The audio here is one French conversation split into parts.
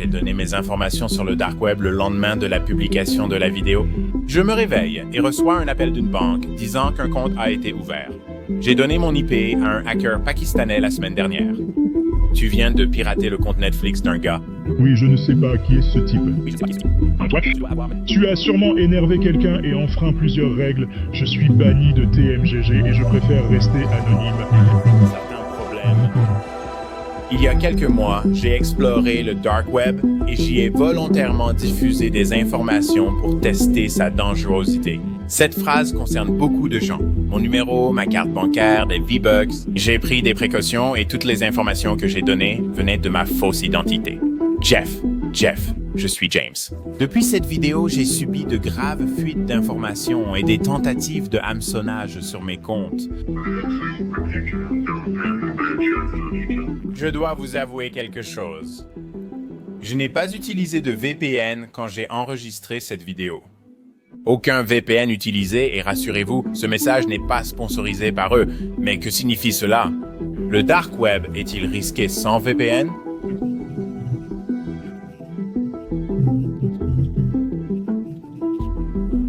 J'ai donné mes informations sur le dark web le lendemain de la publication de la vidéo. Je me réveille et reçois un appel d'une banque disant qu'un compte a été ouvert. J'ai donné mon IP à un hacker pakistanais la semaine dernière. Tu viens de pirater le compte Netflix d'un gars. Oui, je ne sais pas qui est ce type. Toi, tu as sûrement énervé quelqu'un et enfreint plusieurs règles. Je suis banni de TMGG et je préfère rester anonyme. Certains problèmes. Il y a quelques mois, j'ai exploré le dark web et j'y ai volontairement diffusé des informations pour tester sa dangerosité. Cette phrase concerne beaucoup de gens. Mon numéro, ma carte bancaire, des V-Bucks. J'ai pris des précautions et toutes les informations que j'ai données venaient de ma fausse identité. Jeff, je suis James. Depuis cette vidéo, j'ai subi de graves fuites d'informations et des tentatives de hameçonnage sur mes comptes. Je dois vous avouer quelque chose. Je n'ai pas utilisé de VPN quand j'ai enregistré cette vidéo. Aucun VPN utilisé et rassurez-vous, ce message n'est pas sponsorisé par eux. Mais que signifie cela? Le dark web est-il risqué sans VPN?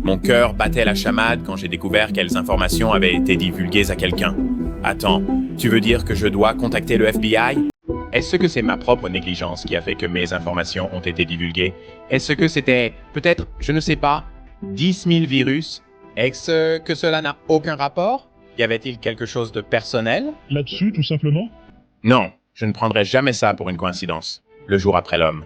Mon cœur battait la chamade quand j'ai découvert quelles informations avaient été divulguées à quelqu'un. Attends, tu veux dire que je dois contacter le FBI? Est-ce que c'est ma propre négligence qui a fait que mes informations ont été divulguées? Est-ce que c'était, peut-être, je ne sais pas, 10 000 virus? Est-ce que cela n'a aucun rapport? Y avait-il quelque chose de personnel? Là-dessus, tout simplement? Non, je ne prendrai jamais ça pour une coïncidence. Le jour après l'homme.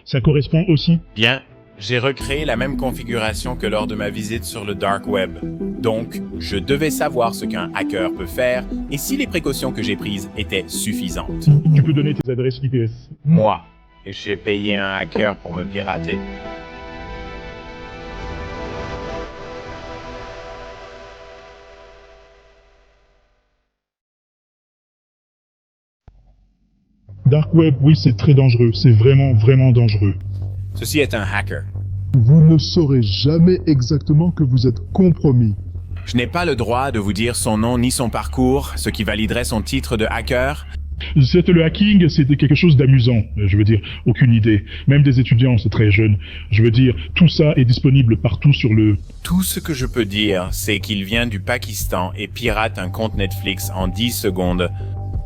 Ça correspond aussi? Bien, j'ai recréé la même configuration que lors de ma visite sur le dark web. Donc, je devais savoir ce qu'un hacker peut faire et si les précautions que j'ai prises étaient suffisantes. Tu peux donner tes adresses IPS. Moi, et j'ai payé un hacker pour me pirater. Dark Web, oui, c'est très dangereux. C'est vraiment, vraiment dangereux. Ceci est un hacker. Vous ne saurez jamais exactement que vous êtes compromis. Je n'ai pas le droit de vous dire son nom ni son parcours, ce qui validerait son titre de hacker. Le hacking, c'était quelque chose d'amusant. Je veux dire, aucune idée. Même des étudiants, c'est très jeune. Je veux dire, tout ça est disponible partout sur le... Tout ce que je peux dire, c'est qu'il vient du Pakistan et pirate un compte Netflix en 10 secondes.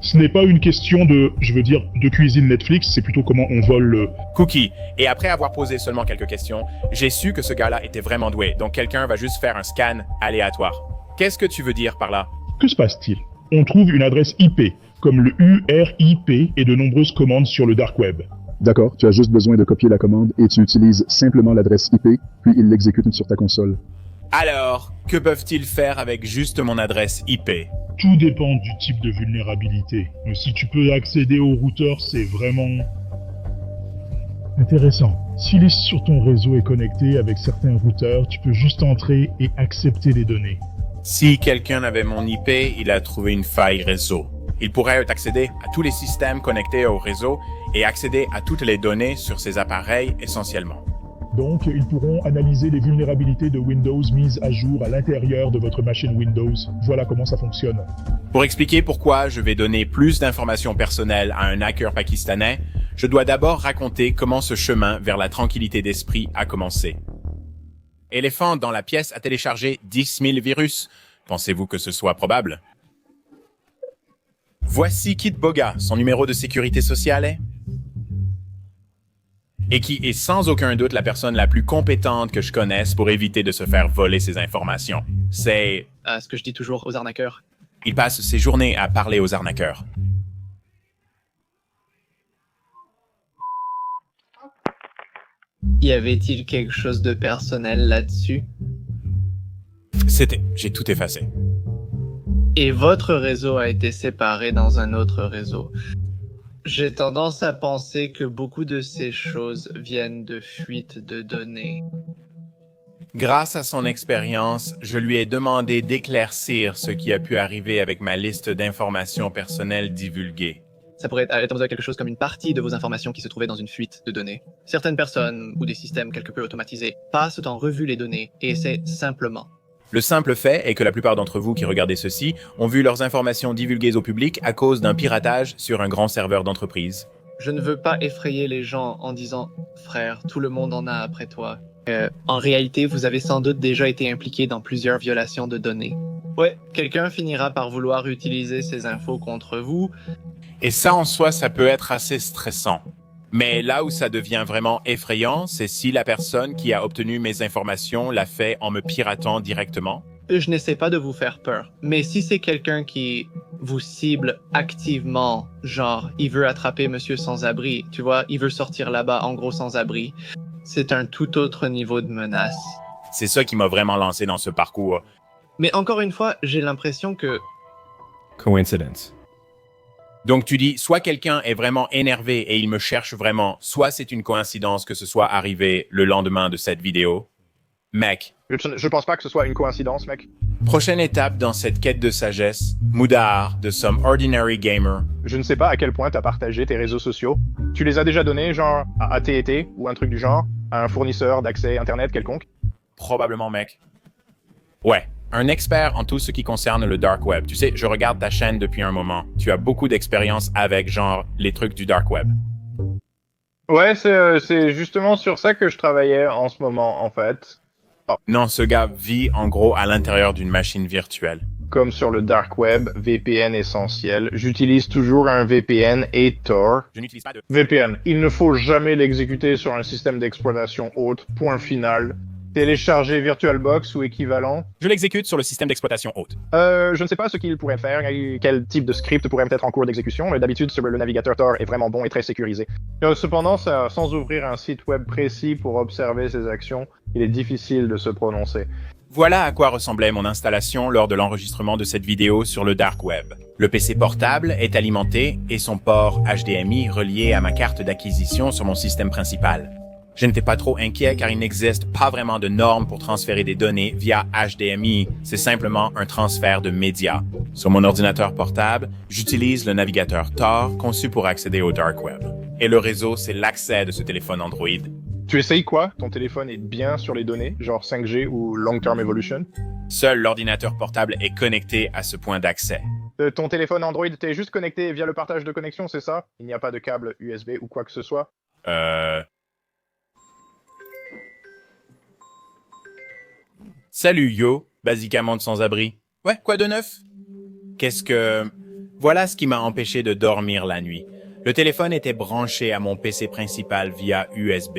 Ce n'est pas une question de, je veux dire, de cuisine Netflix, c'est plutôt comment on vole le... Cookie. Et après avoir posé seulement quelques questions, j'ai su que ce gars-là était vraiment doué, donc quelqu'un va juste faire un scan aléatoire. Qu'est-ce que tu veux dire par là? Que se passe-t-il? On trouve une adresse IP, comme le URIP et de nombreuses commandes sur le dark web. D'accord, tu as juste besoin de copier la commande et tu utilises simplement l'adresse IP, puis il l'exécute sur ta console. Alors, que peuvent-ils faire avec juste mon adresse IP? Tout dépend du type de vulnérabilité. Mais si tu peux accéder au routeur, c'est vraiment... intéressant. Si l'est sur ton réseau est connecté avec certains routeurs, tu peux juste entrer et accepter les données. Si quelqu'un avait mon IP, il a trouvé une faille réseau. Il pourrait accéder à tous les systèmes connectés au réseau et accéder à toutes les données sur ces appareils essentiellement. Donc, ils pourront analyser les vulnérabilités de Windows mises à jour à l'intérieur de votre machine Windows. Voilà comment ça fonctionne. Pour expliquer pourquoi je vais donner plus d'informations personnelles à un hacker pakistanais, je dois d'abord raconter comment ce chemin vers la tranquillité d'esprit a commencé. Éléphant dans la pièce a téléchargé 10 000 virus. Pensez-vous que ce soit probable? Voici Kit Boga, son numéro de sécurité sociale est... et qui est sans aucun doute la personne la plus compétente que je connaisse pour éviter de se faire voler ses informations. C'est... ce que je dis toujours aux arnaqueurs. Il passe ses journées à parler aux arnaqueurs. Y avait-il quelque chose de personnel là-dessus? J'ai tout effacé. Et votre réseau a été séparé dans un autre réseau. J'ai tendance à penser que beaucoup de ces choses viennent de fuites de données. Grâce à son expérience, je lui ai demandé d'éclaircir ce qui a pu arriver avec ma liste d'informations personnelles divulguées. Ça pourrait être quelque chose comme une partie de vos informations qui se trouvait dans une fuite de données. Certaines personnes, ou des systèmes quelque peu automatisés, passent en revue les données et essaient simplement. Le simple fait est que la plupart d'entre vous qui regardez ceci ont vu leurs informations divulguées au public à cause d'un piratage sur un grand serveur d'entreprise. Je ne veux pas effrayer les gens en disant « Frère, tout le monde en a après toi ». En réalité, vous avez sans doute déjà été impliqué dans plusieurs violations de données. Ouais, quelqu'un finira par vouloir utiliser ces infos contre vous. Et ça en soi, ça peut être assez stressant. Mais là où ça devient vraiment effrayant, c'est si la personne qui a obtenu mes informations l'a fait en me piratant directement. Je n'essaie pas de vous faire peur, mais si c'est quelqu'un qui vous cible activement, genre, il veut attraper Monsieur Sans-Abri, tu vois, il veut sortir là-bas, en gros sans-abri, c'est un tout autre niveau de menace. C'est ça qui m'a vraiment lancé dans ce parcours. Mais encore une fois, j'ai l'impression que... Coincidence. Donc tu dis, soit quelqu'un est vraiment énervé et il me cherche vraiment, soit c'est une coïncidence que ce soit arrivé le lendemain de cette vidéo. Mec. Je pense pas que ce soit une coïncidence, mec. Prochaine étape dans cette quête de sagesse, Moudar de Some Ordinary Gamer. Je ne sais pas à quel point t'as partagé tes réseaux sociaux. Tu les as déjà donnés, genre, à AT&T ou un truc du genre, à un fournisseur d'accès Internet quelconque? Probablement, mec. Ouais, un expert en tout ce qui concerne le dark web. Tu sais, je regarde ta chaîne depuis un moment. Tu as beaucoup d'expérience avec, genre, les trucs du dark web. Ouais, c'est justement sur ça que je travaillais en ce moment, en fait. Oh. Non, ce gars vit en gros à l'intérieur d'une machine virtuelle. Comme sur le dark web, VPN essentiel. J'utilise toujours un VPN et Tor. Je n'utilise pas de VPN. Il ne faut jamais l'exécuter sur un système d'exploitation haute. Point final. Télécharger VirtualBox ou équivalent. Je l'exécute sur le système d'exploitation haute. Je ne sais pas ce qu'il pourrait faire, quel type de script pourrait être en cours d'exécution, mais d'habitude, le navigateur Tor est vraiment bon et très sécurisé. Cependant, sans ouvrir un site web précis pour observer ses actions, il est difficile de se prononcer. Voilà à quoi ressemblait mon installation lors de l'enregistrement de cette vidéo sur le dark web. Le PC portable est alimenté et son port HDMI relié à ma carte d'acquisition sur mon système principal. Je n'étais pas trop inquiet car il n'existe pas vraiment de normes pour transférer des données via HDMI. C'est simplement un transfert de médias. Sur mon ordinateur portable, j'utilise le navigateur Tor conçu pour accéder au dark web. Et le réseau, c'est l'accès de ce téléphone Android. Tu essayes quoi? Ton téléphone est bien sur les données, genre 5G ou Long Term Evolution? Seul l'ordinateur portable est connecté à ce point d'accès. Ton téléphone Android, t'es juste connecté via le partage de connexion, c'est ça? Il n'y a pas de câble USB ou quoi que ce soit? Salut yo, Basica Monde Sans-Abri. Ouais, quoi de neuf? Voilà ce qui m'a empêché de dormir la nuit. Le téléphone était branché à mon PC principal via USB.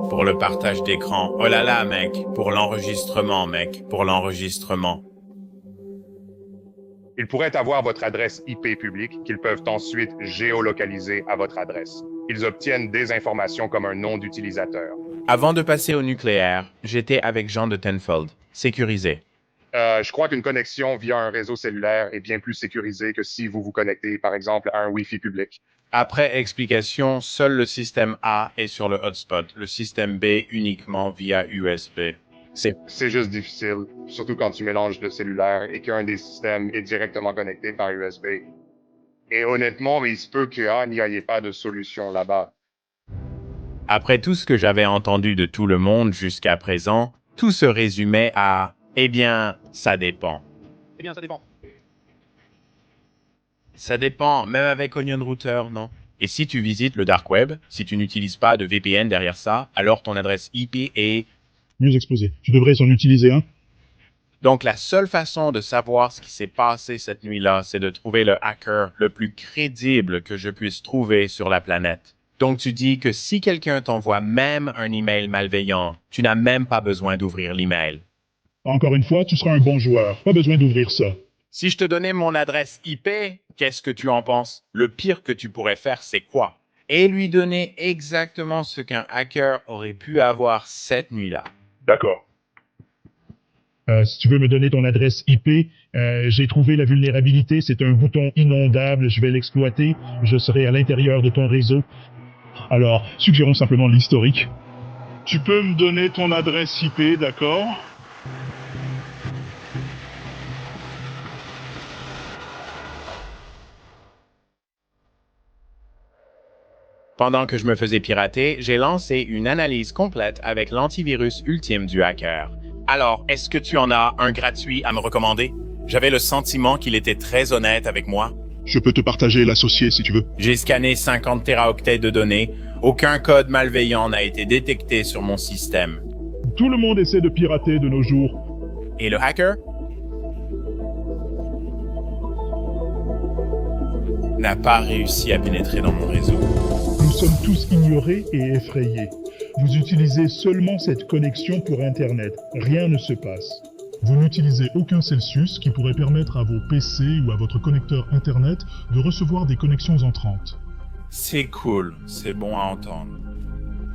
Pour le partage d'écran, oh là là mec, pour l'enregistrement mec, pour l'enregistrement. Ils pourraient avoir votre adresse IP publique qu'ils peuvent ensuite géolocaliser à votre adresse. Ils obtiennent des informations comme un nom d'utilisateur. Avant de passer au nucléaire, j'étais avec Jean de Tenfold, sécurisé. Je crois qu'une connexion via un réseau cellulaire est bien plus sécurisée que si vous vous connectez, par exemple, à un Wi-Fi public. Après explication, seul le système A est sur le hotspot, le système B uniquement via USB. C'est juste difficile, surtout quand tu mélanges le cellulaire et qu'un des systèmes est directement connecté par USB. Et honnêtement, il se peut qu'il n'y ait pas de solution là-bas. Après tout ce que j'avais entendu de tout le monde jusqu'à présent, tout se résumait à « Eh bien, ça dépend ». Eh bien, ça dépend. Ça dépend, même avec Onion Router, non? Et si tu visites le dark web, si tu n'utilises pas de VPN derrière ça, alors ton adresse IP est... Mieux exposé. Tu devrais en utiliser un. Donc la seule façon de savoir ce qui s'est passé cette nuit-là, c'est de trouver le hacker le plus crédible que je puisse trouver sur la planète. Donc tu dis que si quelqu'un t'envoie même un email malveillant, tu n'as même pas besoin d'ouvrir l'email. Encore une fois, tu seras un bon joueur. Pas besoin d'ouvrir ça. Si je te donnais mon adresse IP, qu'est-ce que tu en penses? Le pire que tu pourrais faire, c'est quoi? Et lui donner exactement ce qu'un hacker aurait pu avoir cette nuit-là. D'accord. Si tu veux me donner ton adresse IP, j'ai trouvé la vulnérabilité. C'est un bouton inondable. Je vais l'exploiter. Je serai à l'intérieur de ton réseau. Alors, suggérons simplement l'historique. Tu peux me donner ton adresse IP, d'accord? Pendant que je me faisais pirater, j'ai lancé une analyse complète avec l'antivirus ultime du hacker. Alors, est-ce que tu en as un gratuit à me recommander? J'avais le sentiment qu'il était très honnête avec moi. Je peux te partager l'associé si tu veux. J'ai scanné 50 téraoctets de données. Aucun code malveillant n'a été détecté sur mon système. Tout le monde essaie de pirater de nos jours. Et le hacker n'a pas réussi à pénétrer dans mon réseau. Nous sommes tous ignorés et effrayés. Vous utilisez seulement cette connexion pour Internet. Rien ne se passe. Vous n'utilisez aucun Celsius qui pourrait permettre à vos PC ou à votre connecteur Internet de recevoir des connexions entrantes. C'est cool, c'est bon à entendre.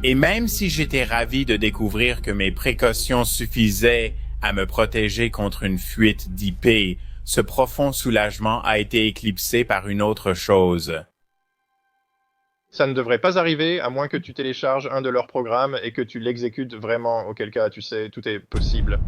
Et même si j'étais ravi de découvrir que mes précautions suffisaient à me protéger contre une fuite d'IP, ce profond soulagement a été éclipsé par une autre chose. Ça ne devrait pas arriver à moins que tu télécharges un de leurs programmes et que tu l'exécutes vraiment, auquel cas, tu sais, tout est possible.